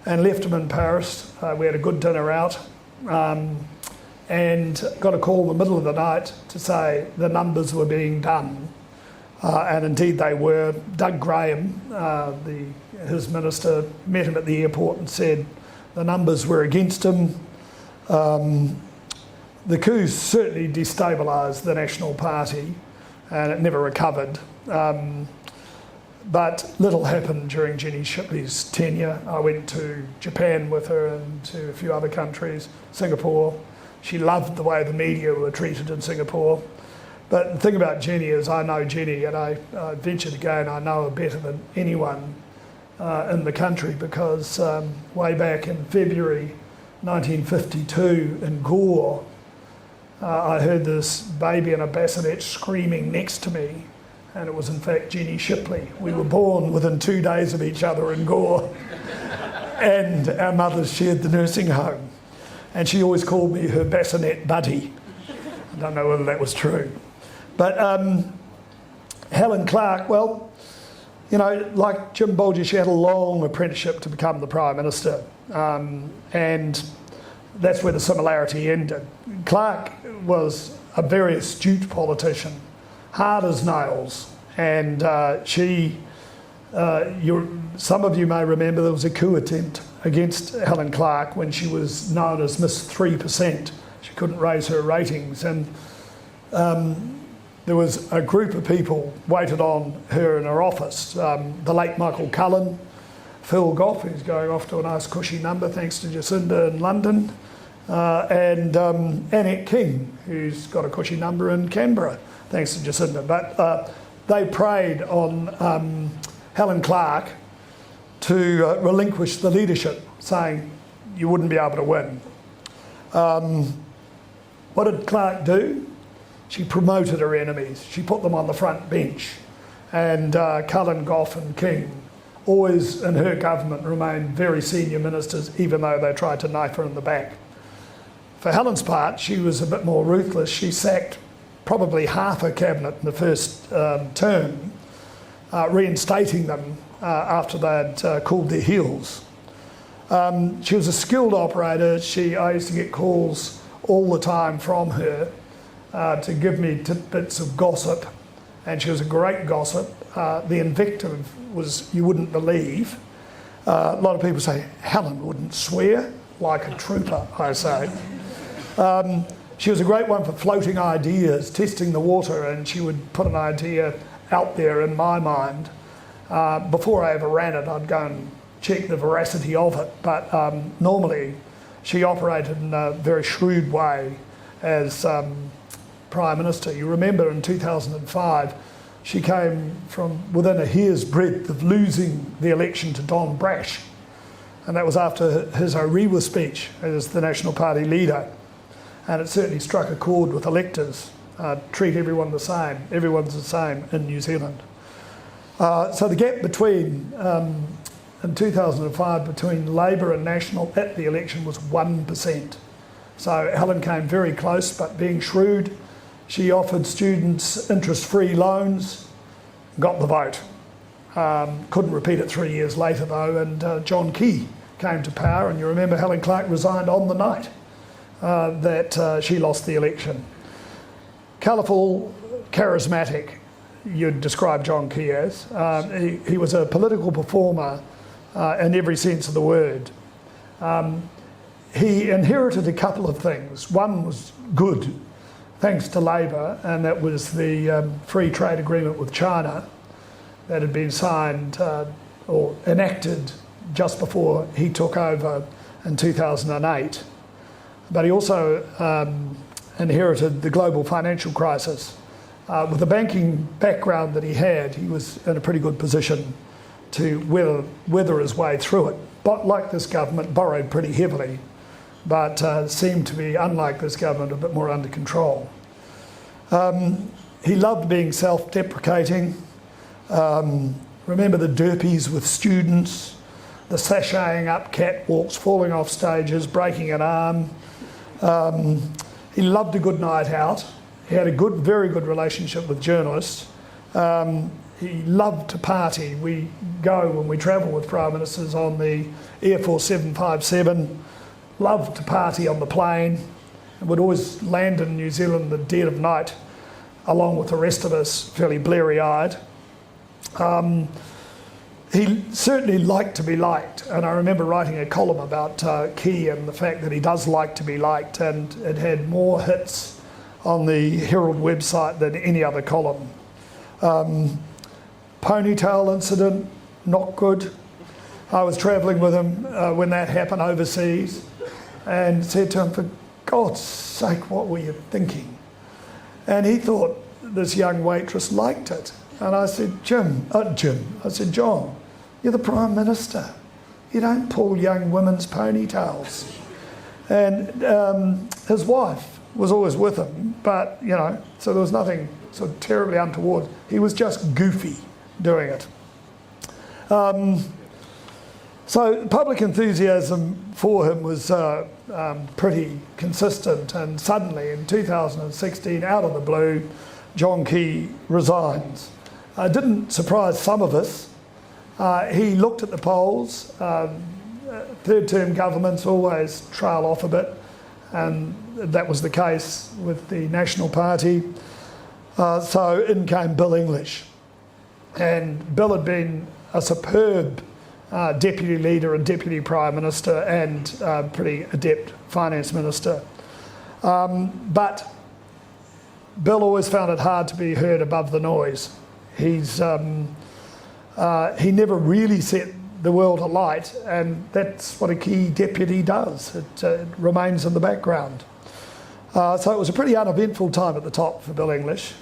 and left them in Paris. We had a good dinner out, and got a call in the middle of the night to say the numbers were being done. And indeed they were. Doug Graham, his minister, met him at the airport and said the numbers were against him. The coup certainly destabilised the National Party, and it never recovered. But little happened during Jenny Shipley's tenure. I went to Japan with her and to a few other countries, Singapore. She loved the way the media were treated in Singapore. But the thing about Jenny is I know Jenny, and I venture to go and I know her better than anyone in the country, because way back in February 1952 in Gore, I heard this baby in a bassinet screaming next to me, and it was in fact Jenny Shipley. We were born within 2 days of each other in Gore, and our mothers shared the nursing home. And she always called me her bassinet buddy. I don't know whether that was true. But Helen Clark, well, you know, like Jim Bolger, she had a long apprenticeship to become the Prime Minister. And that's where the similarity ended. Clark was a very astute politician, hard as nails. And some of you may remember there was a coup attempt against Helen Clark when she was known as Miss 3%. She couldn't raise her ratings. And there was a group of people waited on her in her office. The late Michael Cullen, Phil Goff, who's going off to a nice cushy number thanks to Jacinda in London, and Annette King, who's got a cushy number in Canberra thanks to Jacinda. But they preyed on Helen Clark to relinquish the leadership, saying you wouldn't be able to win. What did Clark do? She promoted her enemies. She put them on the front bench. And Cullen, Goff and King always in her government remained very senior ministers, even though they tried to knife her in the back. For Helen's part, she was a bit more ruthless. She sacked probably half her cabinet in the first term, reinstating them after they'd cooled their heels. She was a skilled operator. I used to get calls all the time from her to give me tidbits of gossip, and she was a great gossip. The invective was you wouldn't believe. A lot of people say, Helen wouldn't swear, like a trooper, I say. She was a great one for floating ideas, testing the water, and she would put an idea out there in my mind. Before I ever ran it, I'd go and check the veracity of it, but normally she operated in a very shrewd way as Prime Minister. You remember in 2005, she came from within a hair's breadth of losing the election to Don Brash, and that was after his Orewa speech as the National Party leader. And it certainly struck a chord with electors. Treat everyone the same. Everyone's the same in New Zealand. So the gap between, in 2005, between Labour and National at the election was 1%. So Helen came very close, but being shrewd, She offered students interest-free loans, got the vote. Couldn't repeat it 3 years later though, and John Key came to power, and you remember Helen Clark resigned on the night that she lost the election. Colourful, charismatic, you'd describe John Key as. He was a political performer in every sense of the word. He inherited a couple of things. One was good, thanks to Labor, and that was the free trade agreement with China that had been signed or enacted just before he took over in 2008. But he also inherited the global financial crisis. With the banking background that he had, he was in a pretty good position to weather his way through it. But like this government, borrowed pretty heavily, but seemed to be, unlike this government, a bit more under control. He loved being self-deprecating. Remember the derpies with students, the sashaying up catwalks, falling off stages, breaking an arm. He loved a good night out. He had a very good relationship with journalists. He loved to party. We go, when we travel with Prime Ministers, on the Air Force 757, loved to party on the plane, and would always land in New Zealand in the dead of night, along with the rest of us, fairly bleary-eyed. He certainly liked to be liked, and I remember writing a column about Key and the fact that he does like to be liked, and it had more hits on the Herald website than any other column. Ponytail incident, not good. I was travelling with him when that happened overseas, and said to him, for God's sake, what were you thinking? And he thought this young waitress liked it. And I said, I said, John, you're the Prime Minister. You don't pull young women's ponytails. And his wife was always with him, but, you know, so there was nothing sort of terribly untoward. He was just goofy doing it. So public enthusiasm for him was pretty consistent, and suddenly in 2016, out of the blue, John Key resigns. Didn't surprise some of us. He looked at the polls. Third-term governments always trail off a bit, and that was the case with the National Party. So in came Bill English. And Bill had been a superb deputy leader and deputy prime minister, and pretty adept finance minister. But Bill always found it hard to be heard above the noise. He never really set the world alight, and that's what a key deputy does. It remains in the background. So it was a pretty uneventful time at the top for Bill English.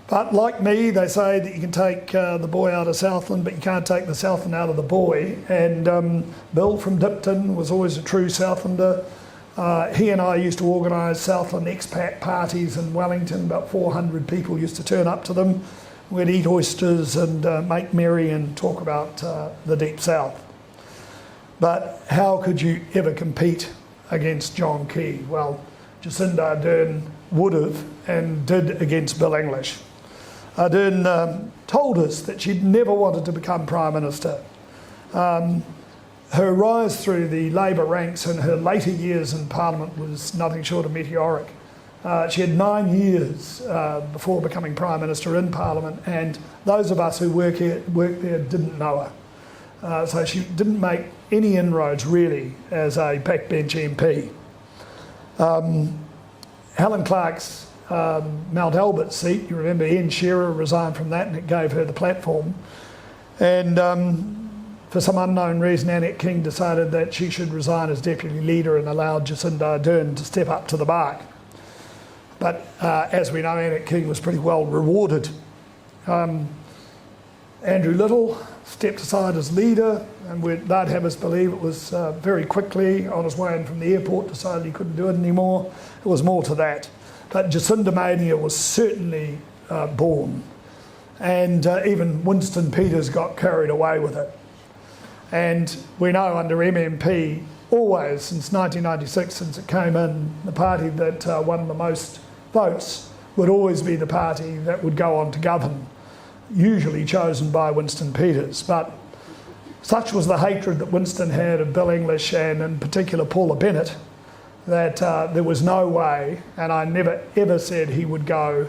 But like me, they say that you can take the boy out of Southland, but you can't take the Southland out of the boy. And Bill from Dipton was always a true Southlander. He and I used to organise Southland expat parties in Wellington. About 400 people used to turn up to them. We'd eat oysters and make merry and talk about the Deep South. But how could you ever compete against John Key? Well, Jacinda Ardern would have and did against Bill English. Ardern told us that she'd never wanted to become Prime Minister. Her rise through the Labor ranks in her later years in Parliament was nothing short of meteoric. She had 9 years before becoming Prime Minister in Parliament, and those of us who worked there didn't know her. So she didn't make any inroads really as a backbench MP. Helen Clark's Mount Albert seat, you remember Ian Shearer resigned from that, and it gave her the platform. And for some unknown reason, Annette King decided that she should resign as deputy leader and allowed Jacinda Ardern to step up to the mark. But as we know, Annette King was pretty well rewarded. Andrew Little stepped aside as leader, and they'd have us believe it was very quickly, on his way in from the airport, decided he couldn't do it anymore. It was more to that. But Jacinda Mania was certainly born. And even Winston Peters got carried away with it. And we know under MMP, always since 1996, since it came in, the party that won the most votes, would always be the party that would go on to govern, usually chosen by Winston Peters. But such was the hatred that Winston had of Bill English and in particular Paula Bennett that there was no way, and I never ever said he would go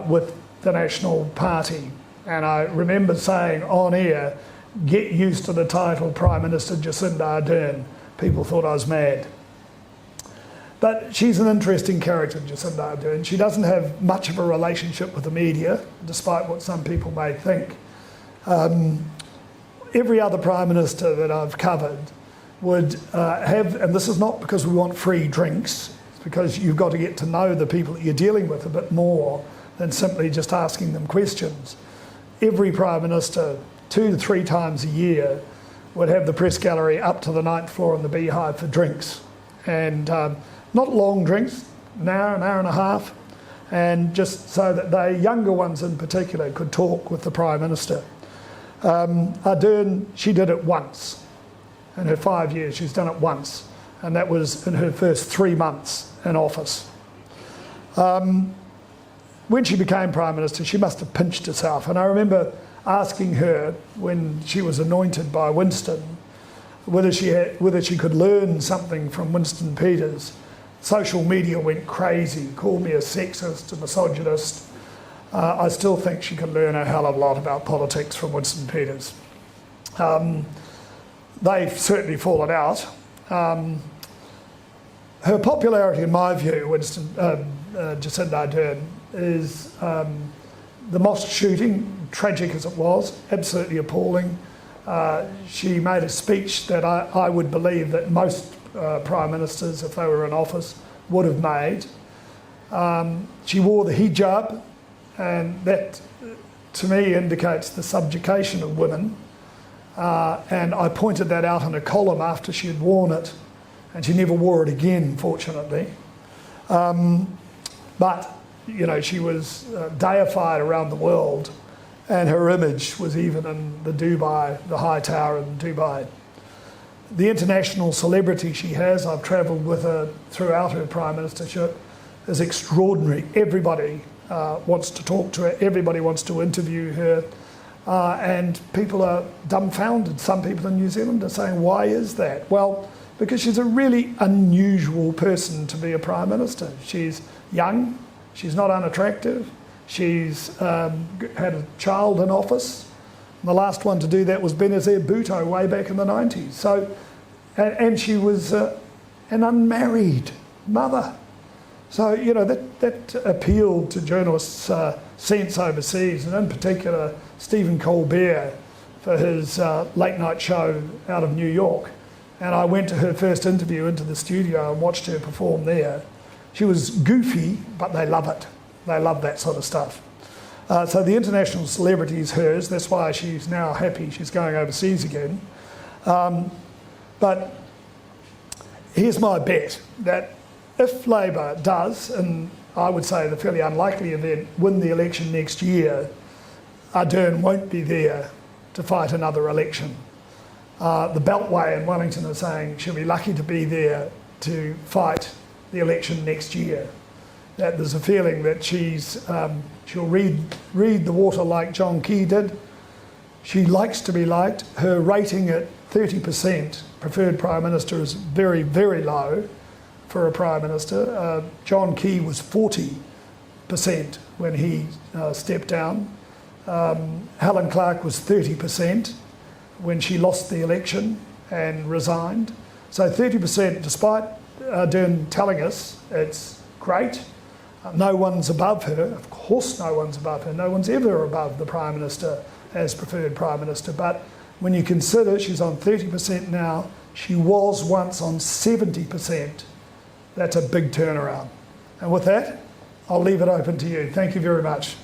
with the National Party. And I remember saying on air, get used to the title Prime Minister Jacinda Ardern. People thought I was mad. But she's an interesting character, Jacinda Ardern. She doesn't have much of a relationship with the media, despite what some people may think. Every other Prime Minister that I've covered would have, and this is not because we want free drinks, it's because you've got to get to know the people that you're dealing with a bit more than simply just asking them questions. Every Prime Minister, 2 to 3 times a year, would have the press gallery up to the 9th floor in the Beehive for drinks. And not long drinks, an hour and a half, and just so that the younger ones in particular could talk with the Prime Minister. Ardern, she did it once. In her 5 years, she's done it once, and that was in her first 3 months in office. When she became Prime Minister, she must have pinched herself, and I remember asking her when she was anointed by Winston whether she could learn something from Winston Peters. Social media went crazy, called me a sexist, a misogynist. I still think she could learn a hell of a lot about politics from Winston Peters. They've certainly fallen out. Her popularity, in my view, Jacinda Ardern, is the mosque shooting, tragic as it was, absolutely appalling. She made a speech that I would believe that most Prime Ministers, if they were in office, would have made. She wore the hijab, and that, to me, indicates the subjugation of women. And I pointed that out in a column after she had worn it, and she never wore it again, fortunately. But, you know, she was deified around the world, and her image was even in the High Tower in Dubai. The international celebrity she has, I've travelled with her throughout her prime ministership, is extraordinary. Everybody wants to talk to her, everybody wants to interview her, and people are dumbfounded. Some people in New Zealand are saying, why is that? Well, because she's a really unusual person to be a Prime Minister. She's young, she's not unattractive, she's had a child in office. The last one to do that was Benazir Bhutto way back in the 90s. So, and she was an unmarried mother. So, you know, that appealed to journalists' sense overseas, and in particular Stephen Colbert for his late night show out of New York. And I went to her first interview into the studio and watched her perform there. She was goofy, but they love it. They love that sort of stuff. So the international celebrity is hers. That's why she's now happy she's going overseas again. But here's my bet, that if Labor does, and I would say the fairly unlikely event, win the election next year, Ardern won't be there to fight another election. The Beltway in Wellington are saying she'll be lucky to be there to fight the election next year. That there's a feeling that she'll read the water like John Key did. She likes to be liked. Her rating at 30%, preferred Prime Minister, is very, very low for a Prime Minister. John Key was 40% when he stepped down. Helen Clark was 30% when she lost the election and resigned. So 30%, despite Ardern telling us it's great, no one's above her. Of course no one's above her. No one's ever above the Prime Minister as preferred Prime Minister. But when you consider she's on 30% now, she was once on 70%. That's a big turnaround. And with that, I'll leave it open to you. Thank you very much.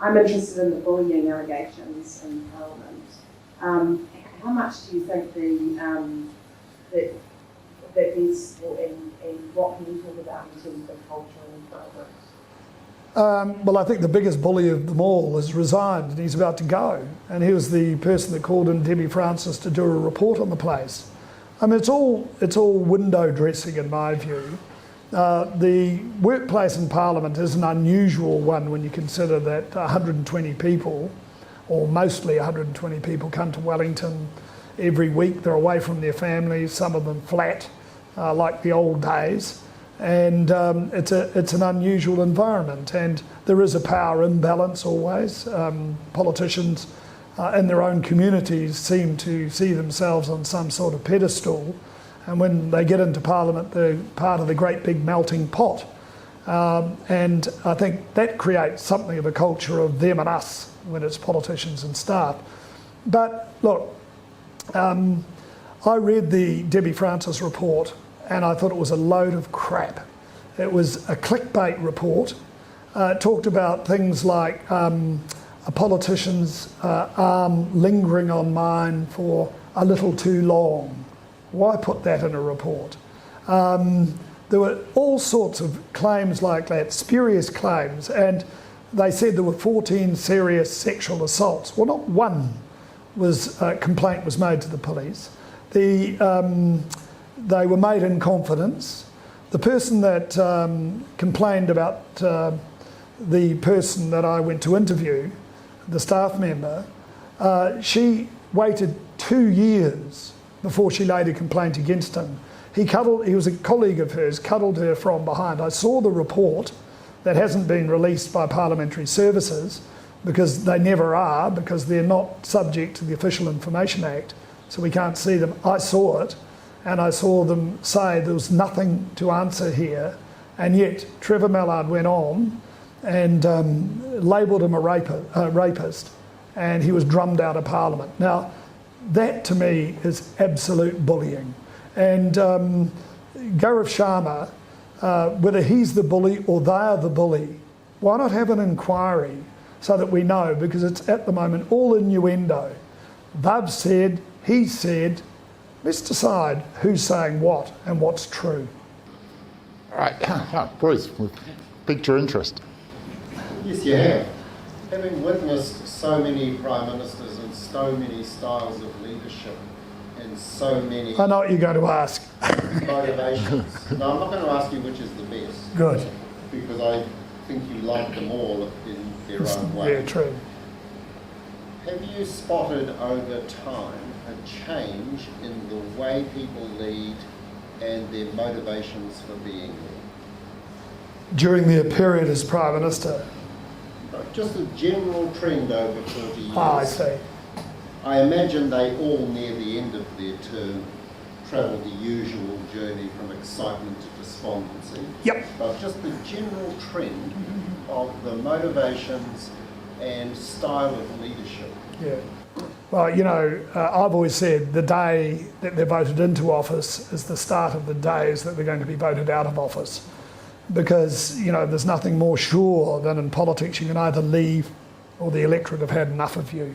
I'm interested in the bullying allegations in Parliament. How much do you think that these, and what can you talk about in terms of culture and Parliament? Well, I think the biggest bully of them all has resigned and he's about to go. And he was the person that called in Debbie Francis to do a report on the place. I mean, it's all window dressing in my view. The workplace in Parliament is an unusual one when you consider that 120 people, or mostly 120 people, come to Wellington every week. They're away from their families, some of them flat, like the old days. And it's an unusual environment, and there is a power imbalance always. Politicians in their own communities seem to see themselves on some sort of pedestal, and when they get into Parliament, they're part of the great big melting pot. And I think that creates something of a culture of them and us when it's politicians and staff. But look, I read the Debbie Francis report and I thought it was a load of crap. It was a clickbait report. It talked about things like a politician's arm lingering on mine for a little too long. Why put that in a report? There were all sorts of claims like that, spurious claims, and they said there were 14 serious sexual assaults. Well, not one complaint was made to the police. They were made in confidence. The person that complained about the person that I went to interview, the staff member, she waited 2 years before she laid a complaint against him. He was a colleague of hers, cuddled her from behind. I saw the report that hasn't been released by Parliamentary Services because they never are, because they're not subject to the Official Information Act, so we can't see them. I saw it. And I saw them say there was nothing to answer here, and yet Trevor Mallard went on and labelled him a rapist, and he was drummed out of Parliament. Now, that to me is absolute bullying. And Gaurav Sharma, whether he's the bully or they are the bully, why not have an inquiry so that we know, because it's at the moment all innuendo. They've said, he said. Let's decide who's saying what and what's true. All right, Bruce, we've piqued your interest. Yes, you have. Having witnessed so many prime ministers and so many styles of leadership and so many... I know what you're going to ask. ...motivations. No, I'm not going to ask you which is the best. Good. Because I think you like them all in their own way. Yeah, true. Have you spotted over time a change in the way people lead and their motivations for being there? During their period as Prime Minister? Just a general trend over 40 years. I see. I imagine they all, near the end of their term, travel the usual journey from excitement to despondency. Yep. But just the general trend of the motivations and style of leadership. Yeah. Well, you know, I've always said the day that they're voted into office is the start of the days that they're going to be voted out of office. Because, you know, there's nothing more sure than in politics you can either leave or the electorate have had enough of you.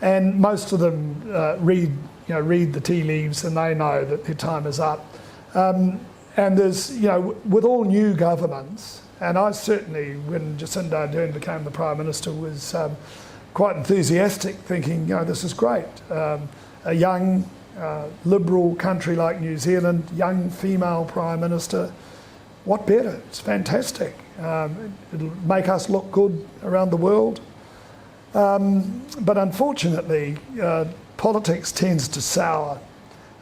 And most of them read the tea leaves and they know that their time is up. And there's, you know, with all new governments, and I certainly, when Jacinda Ardern became the Prime Minister, was quite enthusiastic, thinking, you know, this is great. A young, liberal country like New Zealand, young female Prime Minister, what better? It's fantastic. It'll make us look good around the world. But unfortunately, politics tends to sour,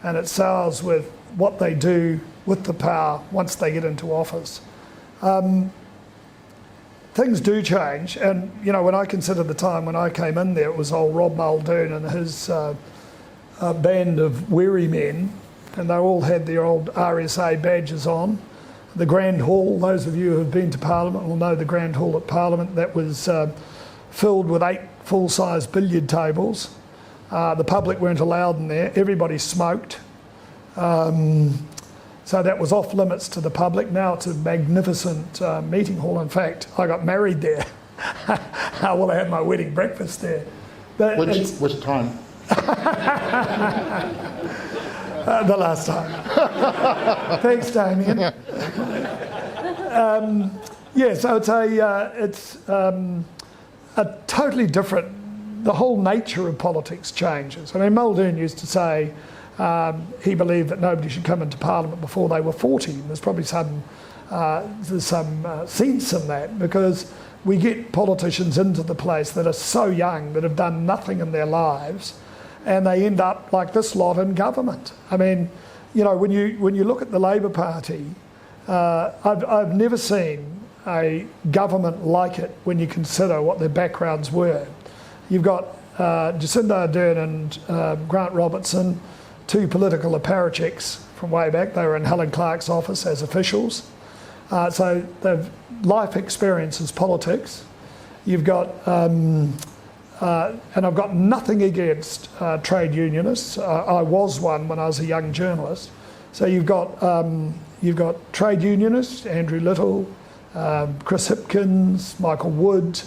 and it sours with what they do with the power once they get into office. Things do change, and you know, when I consider the time when I came in there, it was old Rob Muldoon and his band of weary men, and they all had their old RSA badges on. The Grand Hall, those of you who have been to Parliament will know the Grand Hall at Parliament, that was filled with 8 full-size billiard tables. The public weren't allowed in there, everybody smoked. So that was off limits to the public. Now it's a magnificent meeting hall. In fact, I got married there. Well, I had my wedding breakfast there. But which time? The last time. Thanks, Damien. Yeah, so it's a totally different. The whole nature of politics changes. I mean, Muldoon used to say he believed that nobody should come into Parliament before they were 40. And there's probably some sense in that, because we get politicians into the place that are so young, that have done nothing in their lives, and they end up like this lot in government. I mean, you know, when you look at the Labour Party, I've never seen a government like it when you consider what their backgrounds were. You've got Jacinda Ardern and Grant Robertson, two political apparatchiks from way back. They were in Helen Clark's office as officials. So they've life experience as politics. You've got, and I've got nothing against trade unionists. I was one when I was a young journalist. So you've got trade unionists, Andrew Little, Chris Hipkins, Michael Wood,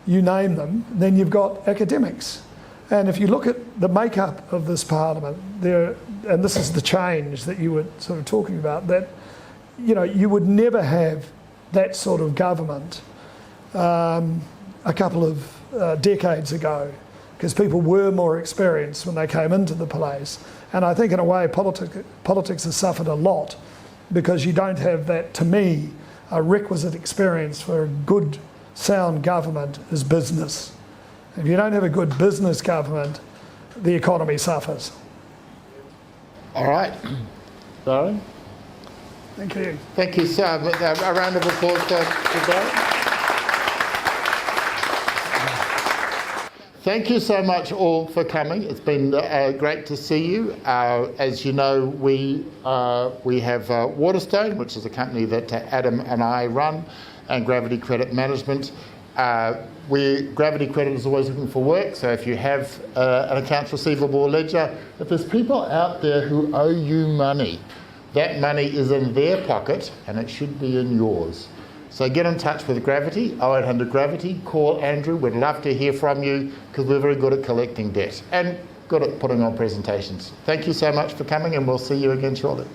you name them. Then you've got academics. And if you look at the makeup of this parliament, and this is the change that you were sort of talking about, that, you know, you would never have that sort of government a couple of decades ago, because people were more experienced when they came into the place. And I think in a way politics has suffered a lot, because you don't have that, to me, a requisite experience for a good, sound government is business. If you don't have a good business government, the economy suffers. All right. Barry? Thank you. Thank you, sir. A round of applause to Barry. Thank you so much all for coming. It's been great to see you. As you know, we have Waterstone, which is a company that Adam and I run, and Gravity Credit Management. Gravity Credit is always looking for work, so if you have an accounts receivable ledger, if there's people out there who owe you money, that money is in their pocket and it should be in yours. So get in touch with Gravity, 0800 Gravity, call Andrew. We'd love to hear from you, because we're very good at collecting debt and good at putting on presentations. Thank you so much for coming, and we'll see you again shortly.